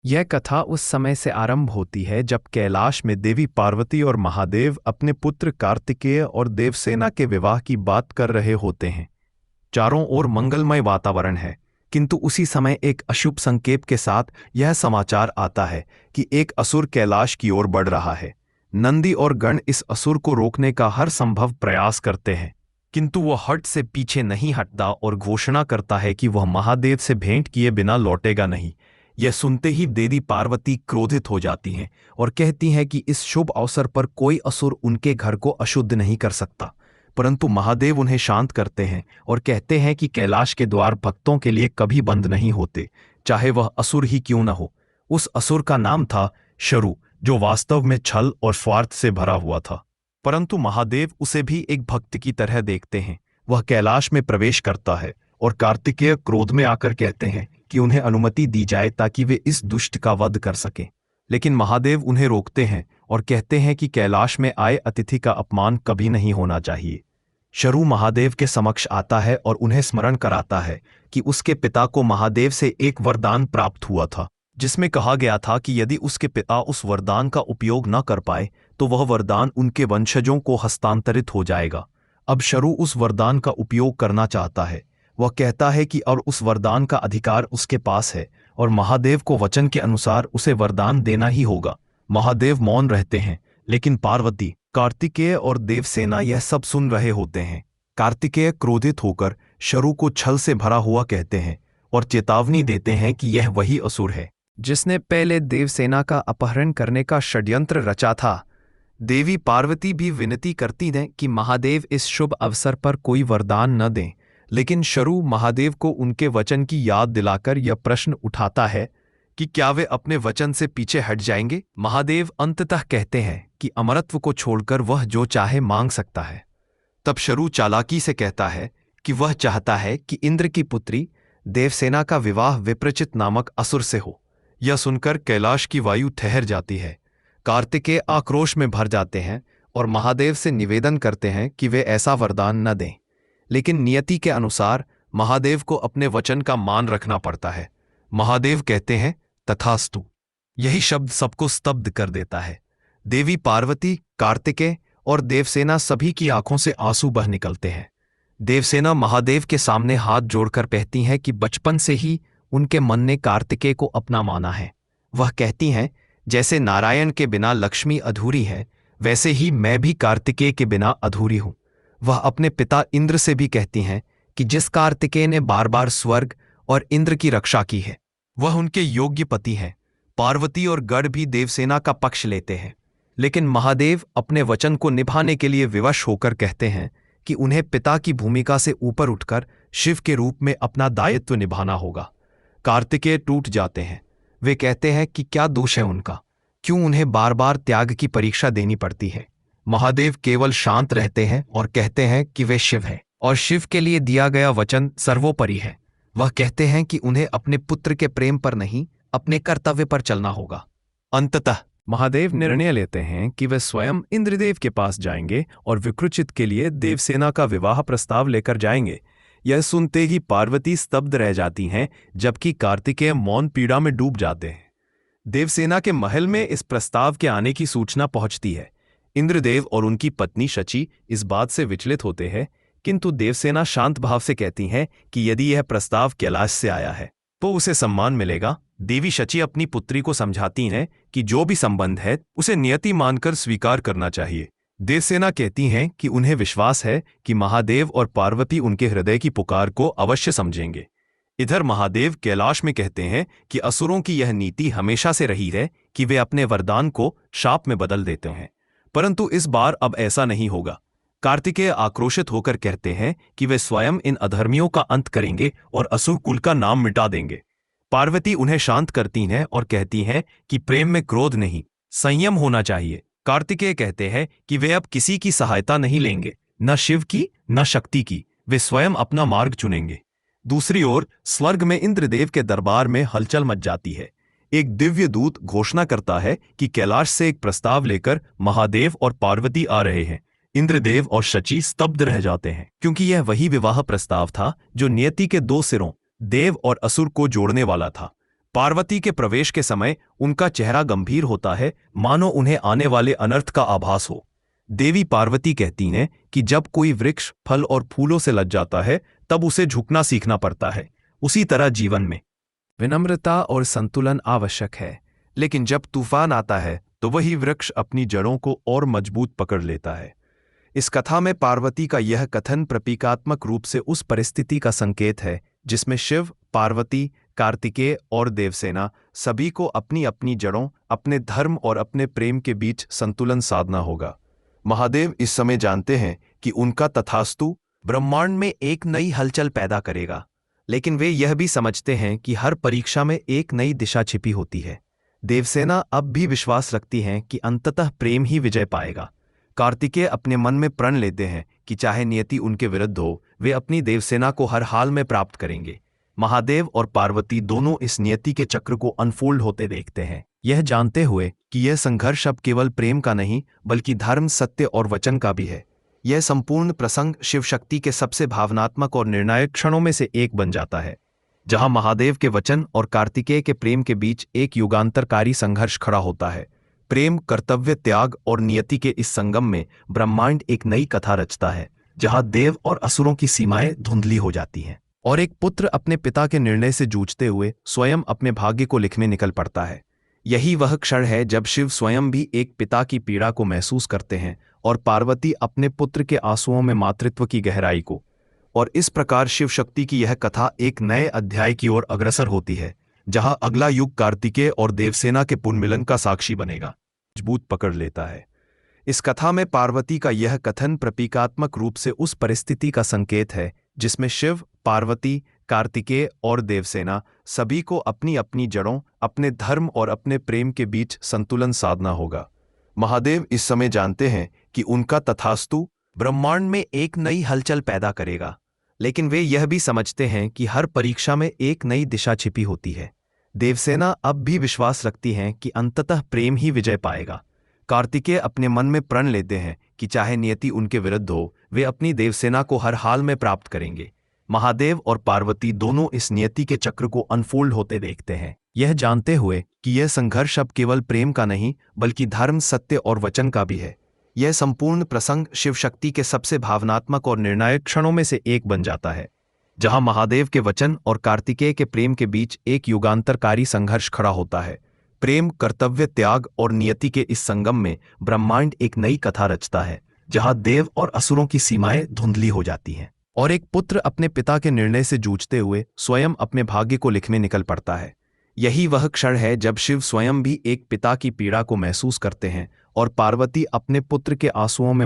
यह कथा उस समय से आरंभ होती है जब कैलाश में देवी पार्वती और महादेव अपने पुत्र कार्तिकेय और देवसेना के विवाह की बात कर रहे होते हैं। चारों ओर मंगलमय वातावरण है, किंतु उसी समय एक अशुभ संकेत के साथ यह समाचार आता है कि एक असुर कैलाश की ओर बढ़ रहा है। नंदी और गण इस असुर को रोकने का हर संभव प्रयास करते हैं, किंतु वह हट से पीछे नहीं हटता और घोषणा करता है कि वह महादेव से भेंट किए बिना लौटेगा नहीं। यह सुनते ही देवी पार्वती क्रोधित हो जाती हैं और कहती हैं कि इस शुभ अवसर पर कोई असुर उनके घर को अशुद्ध नहीं कर सकता। परंतु महादेव उन्हें शांत करते हैं और कहते हैं कि कैलाश के द्वार भक्तों के लिए कभी बंद नहीं होते, चाहे वह असुर ही क्यों न हो। उस असुर का नाम था शरु, जो वास्तव में छल और स्वार्थ से भरा हुआ था। परंतु महादेव उसे भी एक भक्त की तरह देखते हैं। वह कैलाश में प्रवेश करता है और कार्तिकेय क्रोध में आकर कहते हैं कि उन्हें अनुमति दी जाए ताकि वे इस दुष्ट का वध कर सकें। लेकिन महादेव उन्हें रोकते हैं और कहते हैं कि कैलाश में आए अतिथि का अपमान कभी नहीं होना चाहिए। शरु महादेव के समक्ष आता है और उन्हें स्मरण कराता है कि उसके पिता को महादेव से एक वरदान प्राप्त हुआ था, जिसमें कहा गया था कि यदि उसके पिता उस वरदान का उपयोग न कर पाए तो वह वरदान उनके वंशजों को हस्तांतरित हो जाएगा। अब शरु उस वरदान का उपयोग करना चाहता है। वह कहता है कि और उस वरदान का अधिकार उसके पास है और महादेव को वचन के अनुसार उसे वरदान देना ही होगा। महादेव मौन रहते हैं, लेकिन पार्वती, कार्तिकेय और देवसेना यह सब सुन रहे होते हैं। कार्तिकेय क्रोधित होकर शरु को छल से भरा हुआ कहते हैं और चेतावनी देते हैं कि यह वही असुर है जिसने पहले देवसेना का अपहरण करने का षड्यंत्र रचा था। देवी पार्वती भी विनती करती हैं कि महादेव इस शुभ अवसर पर कोई वरदान न दें, लेकिन शरु महादेव को उनके वचन की याद दिलाकर यह प्रश्न उठाता है कि क्या वे अपने वचन से पीछे हट जाएंगे। महादेव अंततः कहते हैं कि अमरत्व को छोड़कर वह जो चाहे मांग सकता है। तब शरु चालाकी से कहता है कि वह चाहता है कि इंद्र की पुत्री देवसेना का विवाह विप्रचित नामक असुर से हो। यह सुनकर कैलाश की वायु ठहर जाती है। कार्तिकेय आक्रोश में भर जाते हैं और महादेव से निवेदन करते हैं कि वे ऐसा वरदान न दें, लेकिन नियति के अनुसार महादेव को अपने वचन का मान रखना पड़ता है। महादेव कहते हैं तथास्तु। यही शब्द सबको स्तब्ध कर देता है। देवी पार्वती, कार्तिकेय और देवसेना सभी की आंखों से आंसू बह निकलते हैं। देवसेना महादेव के सामने हाथ जोड़कर कहती हैं कि बचपन से ही उनके मन ने कार्तिकेय को अपना माना है। वह कहती हैं, जैसे नारायण के बिना लक्ष्मी अधूरी है, वैसे ही मैं भी कार्तिकेय के बिना अधूरी हूं। वह अपने पिता इंद्र से भी कहती हैं कि जिस कार्तिकेय ने बार बार स्वर्ग और इंद्र की रक्षा की है, वह उनके योग्य पति हैं। पार्वती और गण भी देवसेना का पक्ष लेते हैं, लेकिन महादेव अपने वचन को निभाने के लिए विवश होकर कहते हैं कि उन्हें पिता की भूमिका से ऊपर उठकर शिव के रूप में अपना दायित्व निभाना होगा। कार्तिकेय टूट जाते हैं। वे कहते हैं कि क्या दोष है उनका, क्यों उन्हें बार बार त्याग की परीक्षा देनी पड़ती है। महादेव केवल शांत रहते हैं और कहते हैं कि वे शिव हैं और शिव के लिए दिया गया वचन सर्वोपरि है। वह कहते हैं कि उन्हें अपने पुत्र के प्रेम पर नहीं, अपने कर्तव्य पर चलना होगा। अंततः महादेव निर्णय लेते हैं कि वे स्वयं इंद्रदेव के पास जाएंगे और विकृचित के लिए देवसेना का विवाह प्रस्ताव लेकर जाएंगे। यह सुनते ही पार्वती स्तब्ध रह जाती हैं, जबकि कार्तिकेय मौन पीड़ा में डूब जाते हैं। देवसेना के महल में इस प्रस्ताव के आने की सूचना पहुंचती है। इंद्रदेव और उनकी पत्नी शची इस बात से विचलित होते हैं, किंतु देवसेना शांत भाव से कहती हैं कि यदि यह प्रस्ताव कैलाश से आया है तो उसे सम्मान मिलेगा। देवी शची अपनी पुत्री को समझाती हैं कि जो भी संबंध है उसे नियति मानकर स्वीकार करना चाहिए। देवसेना कहती हैं कि उन्हें विश्वास है कि महादेव और पार्वती उनके हृदय की पुकार को अवश्य समझेंगे। इधर महादेव कैलाश में कहते हैं कि असुरों की यह नीति हमेशा से रही है कि वे अपने वरदान को शाप में बदल देते हैं, परंतु इस बार अब ऐसा नहीं होगा। कार्तिकेय आक्रोशित होकर कहते हैं कि वे स्वयं इन अधर्मियों का अंत करेंगे और असुर कुल का नाम मिटा देंगे। पार्वती उन्हें शांत करती हैं और कहती हैं कि प्रेम में क्रोध नहीं, संयम होना चाहिए। कार्तिकेय कहते हैं कि वे अब किसी की सहायता नहीं लेंगे, न शिव की न शक्ति की। वे स्वयं अपना मार्ग चुनेंगे। दूसरी ओर स्वर्ग में इंद्रदेव के दरबार में हलचल मच जाती है। एक दिव्य दूत घोषणा करता है कि कैलाश से एक प्रस्ताव लेकर महादेव और पार्वती आ रहे हैं। इंद्रदेव और शची स्तब्ध रह जाते हैं, क्योंकि यह वही विवाह प्रस्ताव था जो नियति के दो सिरों, देव और असुर को जोड़ने वाला था। पार्वती के प्रवेश के समय उनका चेहरा गंभीर होता है, मानो उन्हें आने वाले अनर्थ का आभास हो। देवी पार्वती कहती हैं कि जब कोई वृक्ष फल और फूलों से लद जाता है तब उसे झुकना सीखना पड़ता है। उसी तरह जीवन में विनम्रता और संतुलन आवश्यक है, लेकिन जब तूफान आता है तो वही वृक्ष अपनी जड़ों को और मजबूत पकड़ लेता है। इस कथा में पार्वती का यह कथन प्रतीकात्मक रूप से उस परिस्थिति का संकेत है जिसमें शिव, पार्वती, कार्तिकेय और देवसेना सभी को अपनी अपनी जड़ों, अपने धर्म और अपने प्रेम के बीच संतुलन साधना होगा। महादेव इस समय जानते हैं कि उनका तथास्तु ब्रह्मांड में एक नई हलचल पैदा करेगा, लेकिन वे यह भी समझते हैं कि हर परीक्षा में एक नई दिशा छिपी होती है। देवसेना अब भी विश्वास रखती हैं कि अंततः प्रेम ही विजय पाएगा। कार्तिकेय अपने मन में प्रण लेते हैं कि चाहे नियति उनके विरुद्ध हो, वे अपनी देवसेना को हर हाल में प्राप्त करेंगे। महादेव और पार्वती दोनों इस नियति के चक्र को अनफोल्ड होते देखते हैं, यह जानते हुए कि यह संघर्ष अब केवल प्रेम का नहीं बल्कि धर्म, सत्य और वचन का भी है। यह संपूर्ण प्रसंग शिव शक्ति के सबसे भावनात्मक और निर्णायक क्षणों में से एक बन जाता है, जहां महादेव के वचन और कार्तिकेय के प्रेम के बीच एक युगांतरकारी संघर्ष खड़ा होता है। प्रेम, कर्तव्य, त्याग और नियति के इस संगम में ब्रह्मांड एक नई कथा रचता है, जहां देव और असुरों की सीमाएं धुंधली हो जाती हैं और एक पुत्र अपने पिता के निर्णय से जूझते हुए स्वयं अपने भाग्य को लिखने निकल पड़ता है। यही वह क्षण है जब शिव स्वयं भी एक पिता की पीड़ा को महसूस करते हैं और पार्वती अपने पुत्र के आंसुओं में मातृत्व की गहराई को। और इस प्रकार शिव शक्ति की यह कथा एक नए अध्याय की ओर अग्रसर होती है, जहां अगला युग कार्तिकेय और देवसेना के पुनर्मिलन का साक्षी बनेगा, मजबूत पकड़ लेता है। इस कथा में पार्वती का यह कथन प्रतीकात्मक रूप से उस परिस्थिति का संकेत है जिसमें शिव, पार्वती, कार्तिकेय और देवसेना सभी को अपनी अपनी जड़ों, अपने धर्म और अपने प्रेम के बीच संतुलन साधना होगा। महादेव इस समय जानते हैं कि उनका तथास्तु ब्रह्मांड में एक नई हलचल पैदा करेगा, लेकिन वे यह भी समझते हैं कि हर परीक्षा में एक नई दिशा छिपी होती है। देवसेना अब भी विश्वास रखती हैं कि अंततः प्रेम ही विजय पाएगा। कार्तिकेय अपने मन में प्रण लेते हैं कि चाहे नियति उनके विरुद्ध हो, वे अपनी देवसेना को हर हाल में प्राप्त करेंगे। महादेव और पार्वती दोनों इस नियति के चक्र को अनफोल्ड होते देखते हैं, यह जानते हुए कि यह संघर्ष अब केवल प्रेम का नहीं बल्कि धर्म, सत्य और वचन का भी है। यह संपूर्ण प्रसंग शिव शक्ति के सबसे भावनात्मक और निर्णायक क्षणों में से एक बन जाता है, जहां महादेव के वचन और कार्तिकेय के प्रेम के बीच एक युगांतरकारी संघर्ष खड़ा होता है। प्रेम, कर्तव्य, त्याग और नियति के इस संगम में ब्रह्मांड एक नई कथा रचता है, जहां देव और असुरों की सीमाएं धुंधली हो जाती हैं और एक पुत्र अपने पिता के निर्णय से जूझते हुए स्वयं अपने भाग्य को लिखने निकल पड़ता है। यही वह क्षण है जब शिव स्वयं भी एक पिता की पीड़ा को महसूस करते हैं और पार्वती अपने पुत्र के आंसुओं में